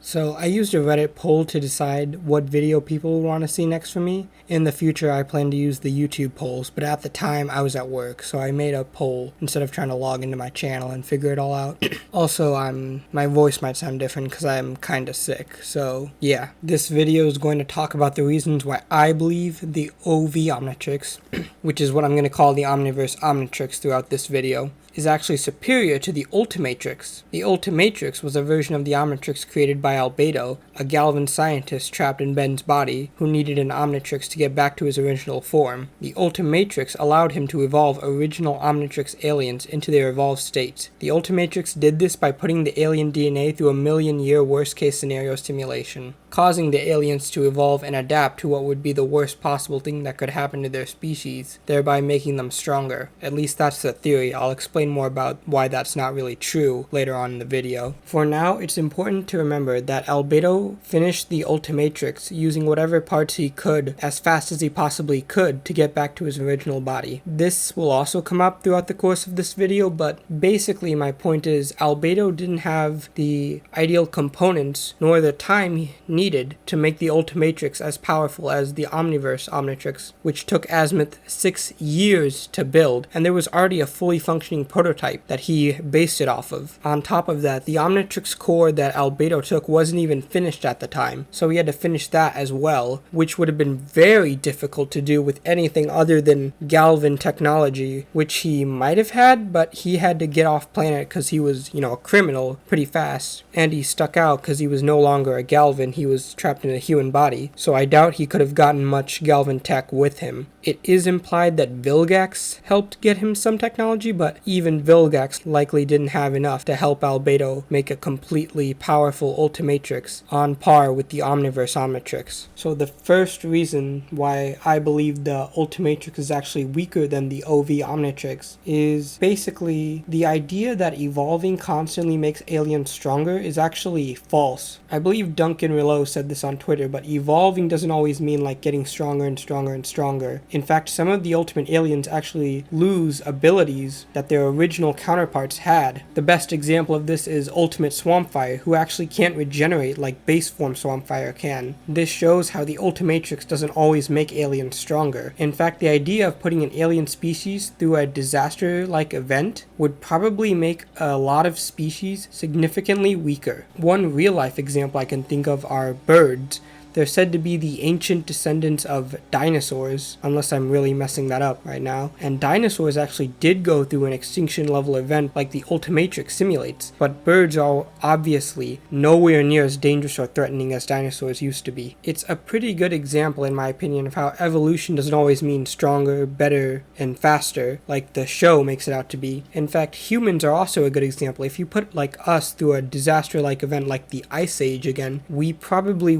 So I used a Reddit poll to decide what video people would want to see next from me. In the future, I plan to use the YouTube polls, but at the time I was at work, so I made a poll instead of trying to log into my channel and figure it all out. Also, my voice might sound different because I'm kind of sick. So yeah, this video is going to talk about the reasons why I believe the OV Omnitrix, which is what I'm going to call the Omniverse Omnitrix throughout this video, is actually superior to the Ultimatrix. The Ultimatrix was a version of the Omnitrix created by Albedo, a Galvan scientist trapped in Ben's body who needed an Omnitrix to get back to his original form. The Ultimatrix allowed him to evolve original Omnitrix aliens into their evolved states. The Ultimatrix did this by putting the alien DNA through a million-year worst-case scenario simulation, causing the aliens to evolve and adapt to what would be the worst possible thing that could happen to their species, thereby making them stronger. At least that's the theory. I'll explain more about why that's not really true later on in the video. For now, it's important to remember that Albedo finished the Ultimatrix using whatever parts he could as fast as he possibly could to get back to his original body. This will also come up throughout the course of this video, but basically my point is Albedo didn't have the ideal components nor the time needed to make the Ultimatrix as powerful as the Omniverse Omnitrix, which took Azimuth 6 years to build, and there was already a fully functioning prototype that he based it off of. On top of that, the Omnitrix core that Albedo took wasn't even finished at the time, so he had to finish that as well, which would have been very difficult to do with anything other than Galvan technology, which he might have had, but he had to get off planet because he was, a criminal pretty fast, and he stuck out because he was no longer a Galvan, he was trapped in a human body, so I doubt he could have gotten much Galvan tech with him. It is implied that Vilgax helped get him some technology, but even Vilgax likely didn't have enough to help Albedo make a completely powerful Ultimatrix on par with the Omniverse Omnitrix. So the first reason why I believe the Ultimatrix is actually weaker than the OV Omnitrix is basically the idea that evolving constantly makes aliens stronger is actually false. I believe Duncan Rillo said this on Twitter, but evolving doesn't always mean like getting stronger and stronger and stronger. In fact, some of the ultimate aliens actually lose abilities that their original counterparts had. The best example of this is Ultimate Swampfire, who actually can't regenerate like base form Swampfire can. This shows how the Ultimatrix doesn't always make aliens stronger. In fact, the idea of putting an alien species through a disaster-like event would probably make a lot of species significantly weaker. One real-life example I can think of are birds. They're said to be the ancient descendants of dinosaurs, unless I'm really messing that up right now. And dinosaurs actually did go through an extinction level event like the Ultimatrix simulates, but birds are obviously nowhere near as dangerous or threatening as dinosaurs used to be. It's a pretty good example, in my opinion, of how evolution doesn't always mean stronger, better, and faster, like the show makes it out to be. In fact, humans are also a good example. If you put like us through a disaster-like event like the Ice Age again, we'd probably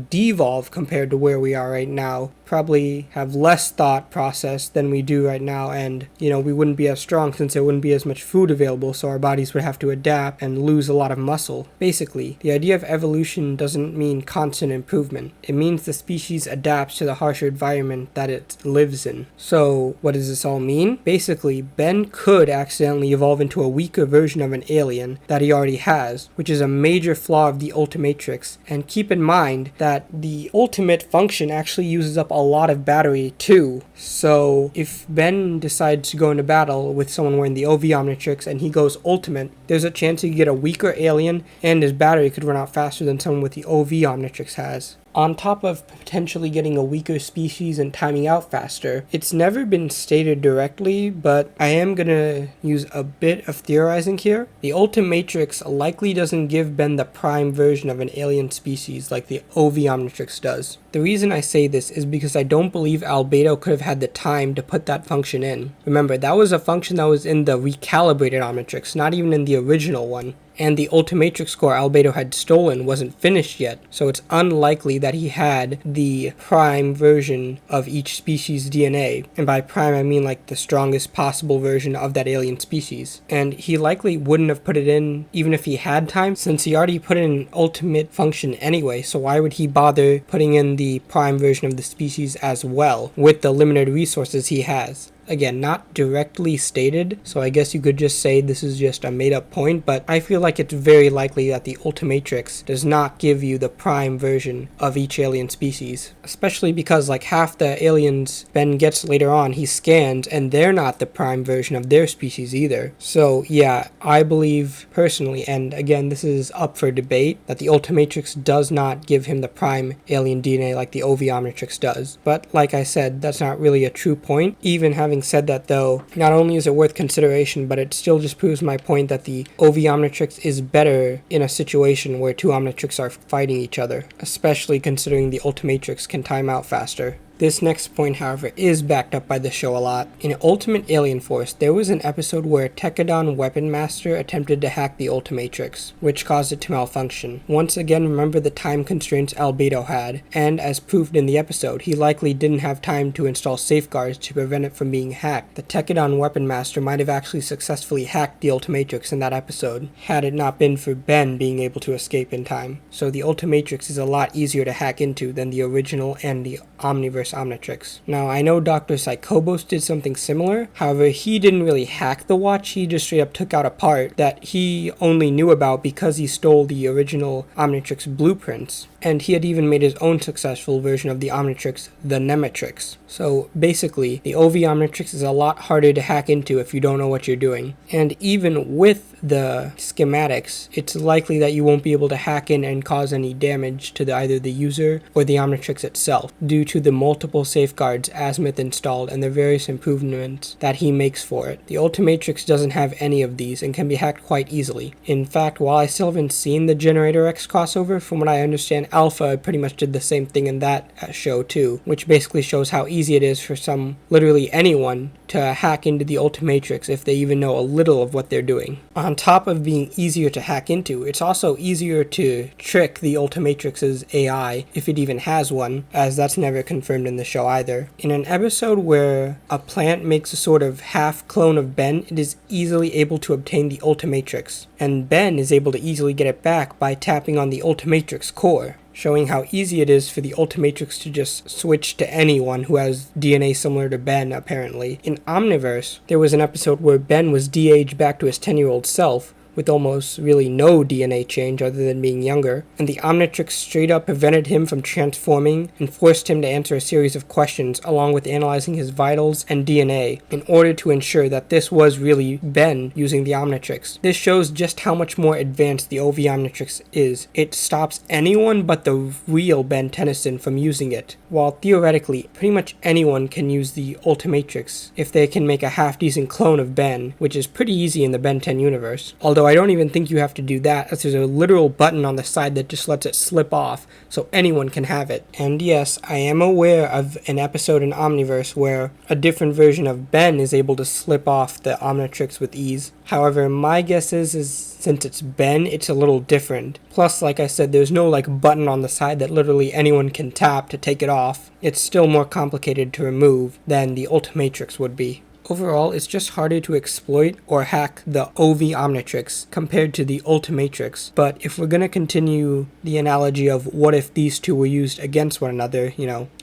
devolve compared to where we are right now, probably have less thought process than we do right now, and we wouldn't be as strong since there wouldn't be as much food available, so our bodies would have to adapt and lose a lot of muscle. Basically, the idea of evolution doesn't mean constant improvement. It means the species adapts to the harsher environment that it lives in. So what does this all mean? Basically, Ben could accidentally evolve into a weaker version of an alien that he already has, which is a major flaw of the Ultimatrix. And keep in mind that the ultimate function actually uses up a lot of battery too. So if Ben decides to go into battle with someone wearing the OV Omnitrix and he goes ultimate, there's a chance he could get a weaker alien and his battery could run out faster than someone with the OV Omnitrix has. On top of potentially getting a weaker species and timing out faster, it's never been stated directly, but I am gonna use a bit of theorizing here. The Ultimatrix likely doesn't give Ben the prime version of an alien species like the OV Omnitrix does. The reason I say this is because I don't believe Albedo could have had the time to put that function in. Remember, that was a function that was in the recalibrated Omnitrix, not even in the original one. And the Ultimatrix core Albedo had stolen wasn't finished yet, so it's unlikely that he had the prime version of each species' DNA. And by prime I mean like the strongest possible version of that alien species. And he likely wouldn't have put it in even if he had time, since he already put in an ultimate function anyway, so why would he bother putting in the prime version of the species as well, with the limited resources he has? Again, not directly stated, so I guess you could just say this is just a made-up point, but I feel like it's very likely that the Ultimatrix does not give you the prime version of each alien species. Especially because like half the aliens Ben gets later on, he scans, and they're not the prime version of their species either. So yeah, I believe personally, and again this is up for debate, that the Ultimatrix does not give him the prime alien DNA like the Omnitrix does. But like I said, that's not really a true point. Even having said that though, not only is it worth consideration, but it still just proves my point that the Omnitrix is better in a situation where two Omnitrix are fighting each other, especially considering the Ultimatrix can time out faster. This next point, however, is backed up by the show a lot. In Ultimate Alien Force, there was an episode where Tekadon Weapon Master attempted to hack the Ultimatrix, which caused it to malfunction. Once again, remember the time constraints Albedo had, and as proved in the episode, he likely didn't have time to install safeguards to prevent it from being hacked. The Tekadon Weapon Master might have actually successfully hacked the Ultimatrix in that episode, had it not been for Ben being able to escape in time. So the Ultimatrix is a lot easier to hack into than the original and the Omniverse Omnitrix. Now, I know Dr. Psychobos did something similar, however, he didn't really hack the watch, he just straight up took out a part that he only knew about because he stole the original Omnitrix blueprints, and he had even made his own successful version of the Omnitrix, the Nematrix. So basically, the Omnitrix is a lot harder to hack into if you don't know what you're doing, and even with the schematics, it's likely that you won't be able to hack in and cause any damage to either the user or the Omnitrix itself, due to the multiple safeguards Azimuth installed and the various improvements that he makes for it. The Ultimatrix doesn't have any of these and can be hacked quite easily. In fact, while I still haven't seen the Generator X crossover, from what I understand, Alpha pretty much did the same thing in that show too, which basically shows how easy it is for literally anyone to hack into the Ultimatrix if they even know a little of what they're doing. On top of being easier to hack into, it's also easier to trick the Ultimatrix's AI, if it even has one, as that's never confirmed in the show either. In an episode where a plant makes a sort of half clone of Ben, it is easily able to obtain the Ultimatrix, and Ben is able to easily get it back by tapping on the Ultimatrix core, showing how easy it is for the Ultimatrix to just switch to anyone who has DNA similar to Ben, apparently. In Omniverse, there was an episode where Ben was de-aged back to his 10-year-old self, with almost really no DNA change other than being younger, and the Omnitrix straight up prevented him from transforming and forced him to answer a series of questions along with analyzing his vitals and DNA in order to ensure that this was really Ben using the Omnitrix. This shows just how much more advanced the Omnitrix is. It stops anyone but the real Ben Tennyson from using it, while theoretically pretty much anyone can use the Ultimatrix if they can make a half-decent clone of Ben, which is pretty easy in the Ben 10 universe. Although I don't even think you have to do that, as there's a literal button on the side that just lets it slip off, so anyone can have it. And yes, I am aware of an episode in Omniverse where a different version of Ben is able to slip off the Omnitrix with ease. However, my guess is since it's Ben, it's a little different. Plus, like I said, there's no button on the side that literally anyone can tap to take it off. It's still more complicated to remove than the Ultimatrix would be. Overall, it's just harder to exploit or hack the Omnitrix compared to the Ultimatrix, but if we're gonna continue the analogy of what if these two were used against one another,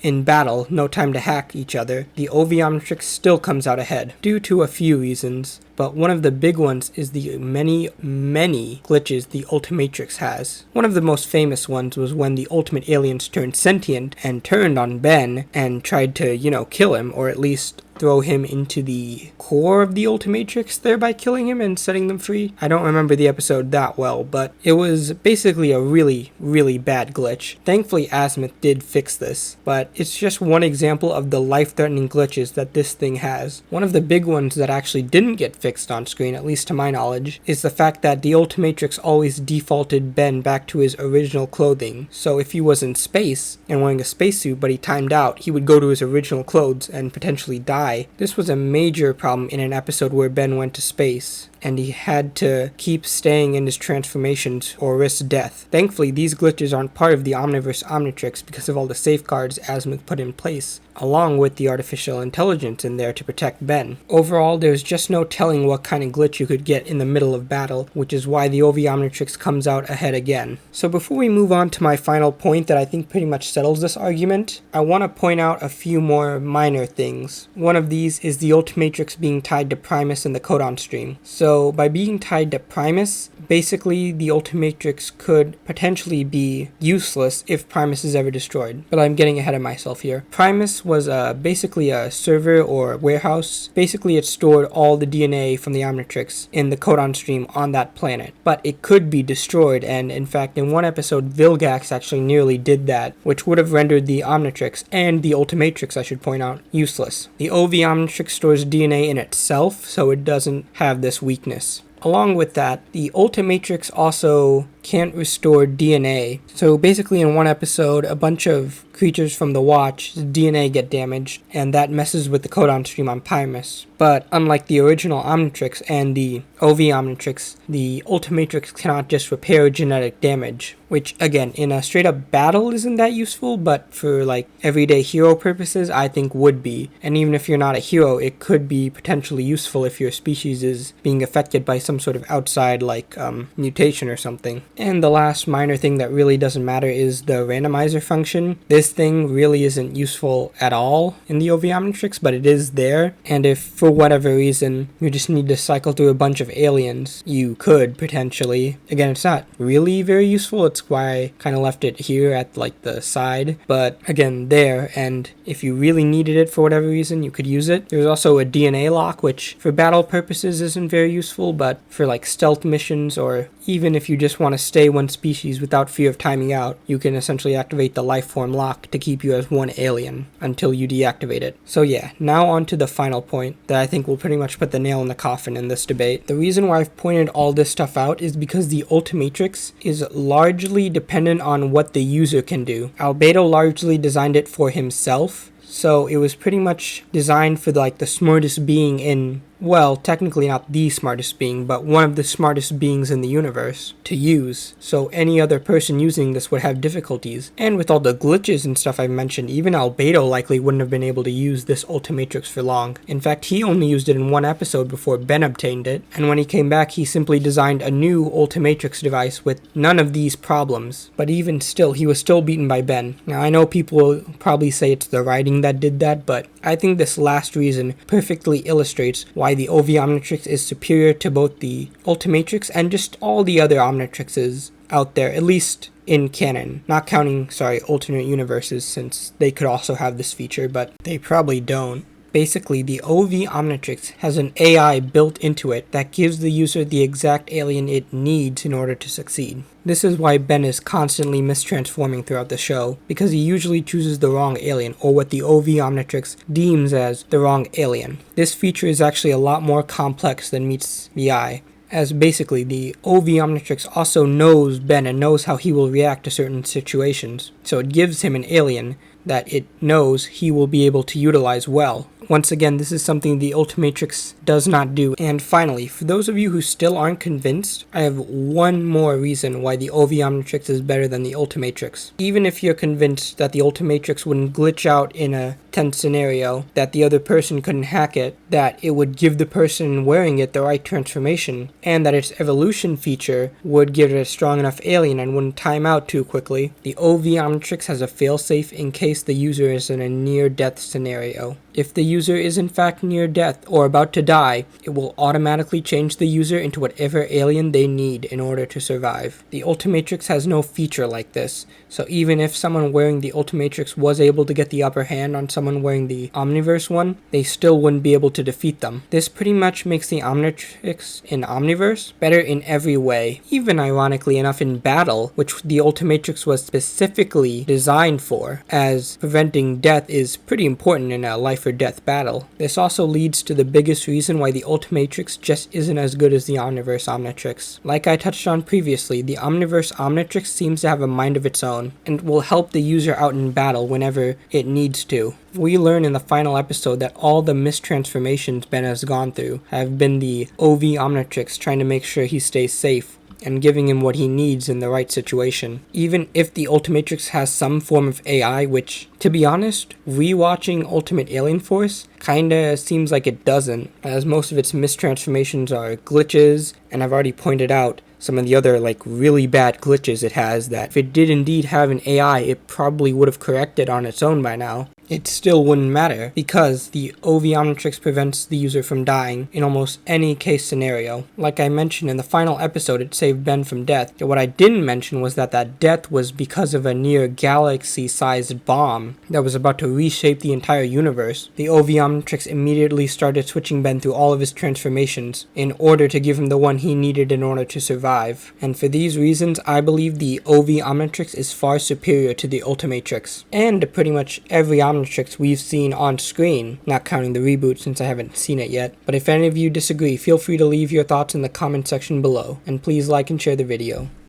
in battle, no time to hack each other, the Omnitrix still comes out ahead, due to a few reasons. But one of the big ones is the many glitches the Ultimatrix has. One of the most famous ones was when the Ultimate Aliens turned sentient and turned on Ben and tried to, kill him, or at least throw him into the core of the Ultimatrix, thereby killing him and setting them free. I don't remember the episode that well, but it was basically a really, really bad glitch. Thankfully, Azimuth did fix this, but it's just one example of the life-threatening glitches that this thing has. One of the big ones that actually didn't get fixed on screen, at least to my knowledge, is the fact that the Ultimatrix always defaulted Ben back to his original clothing. So if he was in space and wearing a spacesuit but he timed out, he would go to his original clothes and potentially die. This was a major problem in an episode where Ben went to space. and he had to keep staying in his transformations or risk death. Thankfully, these glitches aren't part of the Omniverse Omnitrix because of all the safeguards Azimuth put in place, along with the artificial intelligence in there to protect Ben. Overall, there's just no telling what kind of glitch you could get in the middle of battle, which is why the OV Omnitrix comes out ahead again. So before we move on to my final point that I think pretty much settles this argument, I want to point out a few more minor things. One of these is the Ultimatrix being tied to Primus in the codon stream. So by being tied to Primus, basically the Ultimatrix could potentially be useless if Primus is ever destroyed. But I'm getting ahead of myself here. Primus was basically a server or warehouse. Basically it stored all the DNA from the Omnitrix in the codon stream on that planet. But it could be destroyed, and in fact in one episode Vilgax actually nearly did that, which would have rendered the Omnitrix and the Ultimatrix, I should point out, useless. The OV Omnitrix stores DNA in itself, so it doesn't have this weakness. Along with that, the Ultimatrix also can't restore DNA. So basically in one episode, a bunch of creatures from the Watch's DNA get damaged, and that messes with the codon stream on Primus. But unlike the original Omnitrix and the OV Omnitrix, the Ultimatrix cannot just repair genetic damage, which again, in a straight up battle isn't that useful, but for like everyday hero purposes, I think would be. And even if you're not a hero, it could be potentially useful if your species is being affected by some sort of outside like mutation or something. And the last minor thing that really doesn't matter is the randomizer function. This thing really isn't useful at all in the OV Omnitrix, but it is there, and if for whatever reason you just need to cycle through a bunch of aliens, you could potentially. Again, it's not really very useful, it's why I kind of left it here at like the side, but again, there, and if you really needed it for whatever reason, you could use it. There's also a DNA lock, which for battle purposes isn't very useful, but for like stealth missions, or even if you just want to stay one species without fear of timing out, you can essentially activate the lifeform lock to keep you as one alien until you deactivate it. So yeah, now on to the final point that I think will pretty much put the nail in the coffin in this debate. The reason why I've pointed all this stuff out is because the Ultimatrix is largely dependent on what the user can do. Albedo largely designed it for himself, so it was pretty much designed for like the smartest being in, well, technically not the smartest being, but one of the smartest beings in the universe to use. So any other person using this would have difficulties. And with all the glitches and stuff I've mentioned, even Albedo likely wouldn't have been able to use this Ultimatrix for long. In fact, he only used it in one episode before Ben obtained it. And when he came back, he simply designed a new Ultimatrix device with none of these problems. But even still, he was still beaten by Ben. Now, I know people will probably say it's the writing that did that, but I think this last reason perfectly illustrates why the OV Omnitrix is superior to both the Ultimatrix and just all the other Omnitrixes out there, at least in canon. Not counting, alternate universes, since they could also have this feature, but they probably don't. Basically, the OV Omnitrix has an AI built into it that gives the user the exact alien it needs in order to succeed. This is why Ben is constantly mistransforming throughout the show, because he usually chooses the wrong alien, or what the OV Omnitrix deems as the wrong alien. This feature is actually a lot more complex than meets the eye, as basically the OV Omnitrix also knows Ben and knows how he will react to certain situations, so it gives him an alien that it knows he will be able to utilize well. Once again, this is something the Ultimatrix does not do. And finally, for those of you who still aren't convinced, I have one more reason why the OV Omnitrix is better than the Ultimatrix. Even if you're convinced that the Ultimatrix wouldn't glitch out in a tense scenario, that the other person couldn't hack it, that it would give the person wearing it the right transformation, and that its evolution feature would give it a strong enough alien and wouldn't time out too quickly, the OV Omnitrix has a failsafe in case the user is in a near-death scenario. If the user is in fact near death or about to die, it will automatically change the user into whatever alien they need in order to survive. The Ultimatrix has no feature like this, so even if someone wearing the Ultimatrix was able to get the upper hand on someone wearing the Omniverse one, they still wouldn't be able to defeat them. This pretty much makes the Omnitrix in Omniverse better in every way, even ironically enough in battle, which the Ultimatrix was specifically designed for, as preventing death is pretty important in a life life-or-death battle. This also leads to the biggest reason why the Ultimatrix just isn't as good as the Omniverse Omnitrix. Like I touched on previously, the Omniverse Omnitrix seems to have a mind of its own, and will help the user out in battle whenever it needs to. We learn in the final episode that all the mistransformations Ben has gone through have been the OV Omnitrix trying to make sure he stays safe, and giving him what he needs in the right situation. Even if the Ultimatrix has some form of AI, which, to be honest, rewatching Ultimate Alien Force kinda seems like it doesn't, as most of its mistransformations are glitches, and I've already pointed out some of the other really bad glitches it has that if it did indeed have an AI, it probably would have corrected on its own by now. It still wouldn't matter, because the OV Omnitrix prevents the user from dying in almost any case scenario. Like I mentioned in the final episode, it saved Ben from death. But what I didn't mention was that death was because of a near galaxy-sized bomb that was about to reshape the entire universe. The OV Omnitrix immediately started switching Ben through all of his transformations in order to give him the one he needed in order to survive. And for these reasons, I believe the OV Omnitrix is far superior to the Ultimatrix, and to pretty much every Omnitrix we've seen on screen, not counting the reboot since I haven't seen it yet. But if any of you disagree, feel free to leave your thoughts in the comment section below, and please like and share the video.